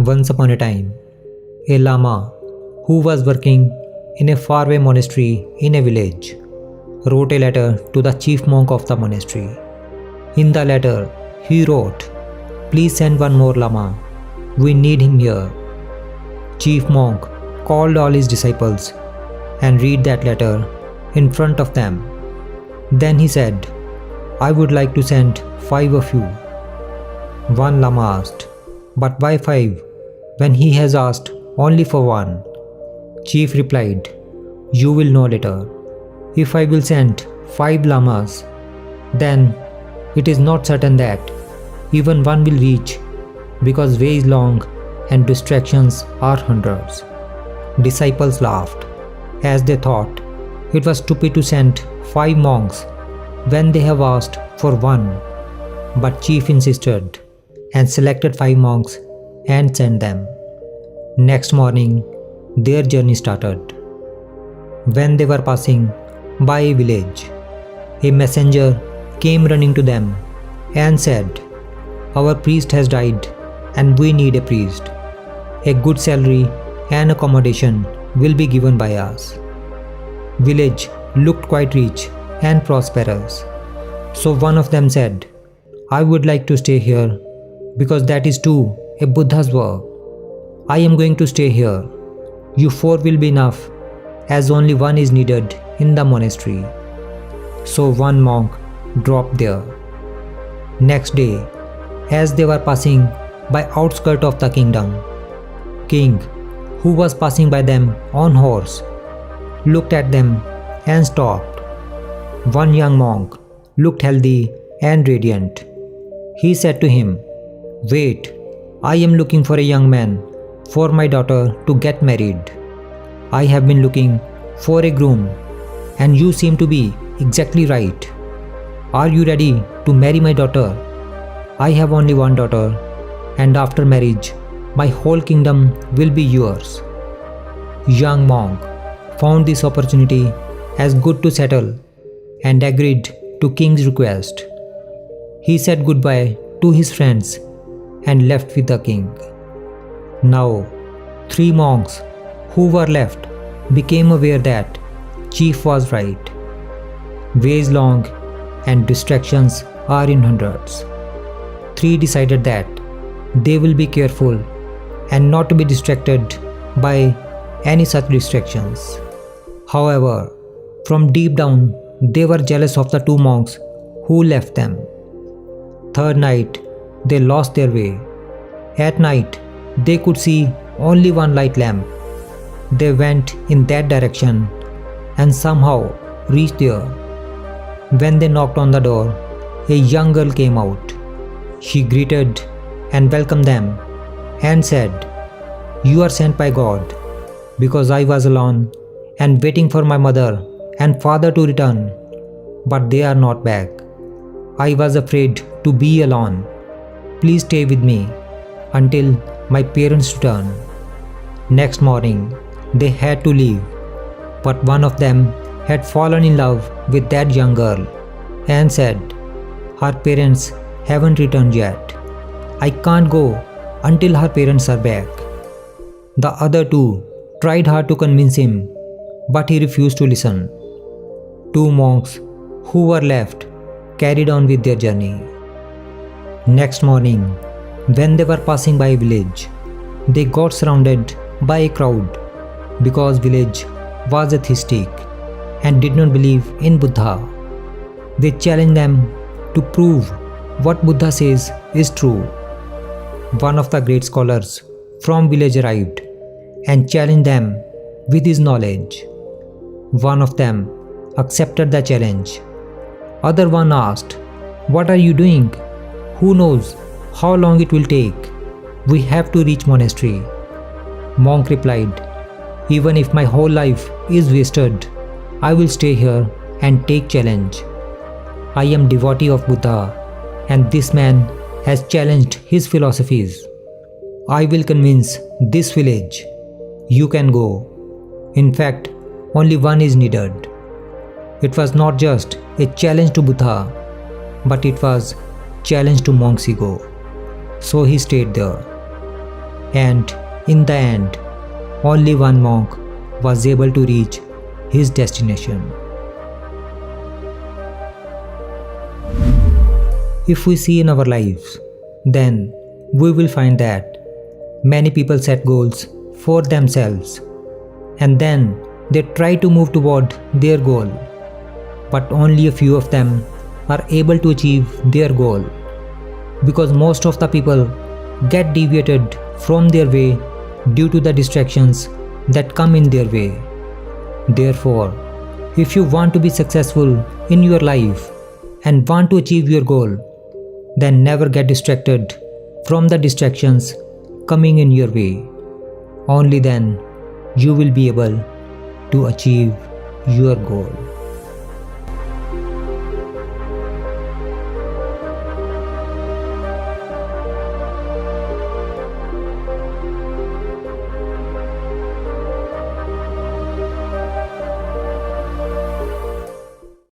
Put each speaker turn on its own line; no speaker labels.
Once upon a time, a Lama who was working in a faraway monastery in a village wrote a letter to the chief monk of the monastery. In the letter, he wrote, "Please send one more Lama. We need him here." Chief monk called all his disciples and read that letter in front of them. Then he said, "I would like to send 5 of you." One Lama asked, "But why 5 when he has asked only for 1? Chief replied, "You will know later. If I will send 5 Lamas, then it is not certain that even one will reach, because way is long and distractions are hundreds." Disciples laughed, as they thought it was stupid to send 5 monks when they have asked for 1. But Chief insisted and selected 5 monks and sent them. Next morning, their journey started. When they were passing by a village, a messenger came running to them and said, "Our priest has died and we need a priest. A good salary and accommodation will be given by us." Village looked quite rich and prosperous. So one of them said, "I would like to stay here because that is too a Buddha's work. I am going to stay here. You 4 will be enough, as only 1 is needed in the monastery." So one monk dropped there. Next day, as they were passing by outskirts of the kingdom, king, who was passing by them on horse, looked at them and stopped. One young monk looked healthy and radiant. He said to him, "Wait, I am looking for a young man for my daughter to get married. I have been looking for a groom, and you seem to be exactly right. Are you ready to marry my daughter? I have only 1 daughter, and after marriage, my whole kingdom will be yours." Young monk found this opportunity as good to settle and agreed to king's request. He said goodbye to his friends and left with the king. Now, 3 monks who were left became aware that chief was right. Ways long and distractions are in hundreds. 3 decided that they will be careful and not to be distracted by any such distractions. However, from deep down, they were jealous of the 2 monks who left them. Third night, they lost their way. At night, they could see only 1 light lamp. They went in that direction and somehow reached there. When they knocked on the door, a young girl came out. She greeted and welcomed them and said, "You are sent by God, because I was alone and waiting for my mother and father to return, but they are not back. I was afraid to be alone. Please stay with me until my parents return." Next morning, they had to leave, but one of them had fallen in love with that young girl and said, "Her parents haven't returned yet. I can't go until her parents are back." The other 2 tried hard to convince him, but he refused to listen. 2 monks who were left carried on with their journey. Next morning, when they were passing by a village, they got surrounded by a crowd because village was atheistic and did not believe in Buddha. They challenged them to prove what Buddha says is true. One of the great scholars from village arrived and challenged them with his knowledge. One of them accepted the challenge. Other one asked, "What are you doing? Who knows how long it will take? We have to reach monastery." Monk replied, "Even if my whole life is wasted, I will stay here and take challenge. I am devotee of Buddha, and this man has challenged his philosophies. I will convince this village. You can go. In fact, only 1 is needed." It was not just a challenge to Buddha, but it was challenge to monk's ego. So he stayed there. And in the end, only one monk was able to reach his destination. If we see in our lives, then we will find that many people set goals for themselves and then they try to move toward their goal, but only a few of them are able to achieve their goal because most of the people get deviated from their way due to the distractions that come in their way. Therefore, if you want to be successful in your life and want to achieve your goal, then never get distracted from the distractions coming in your way. Only then you will be able to achieve your goal.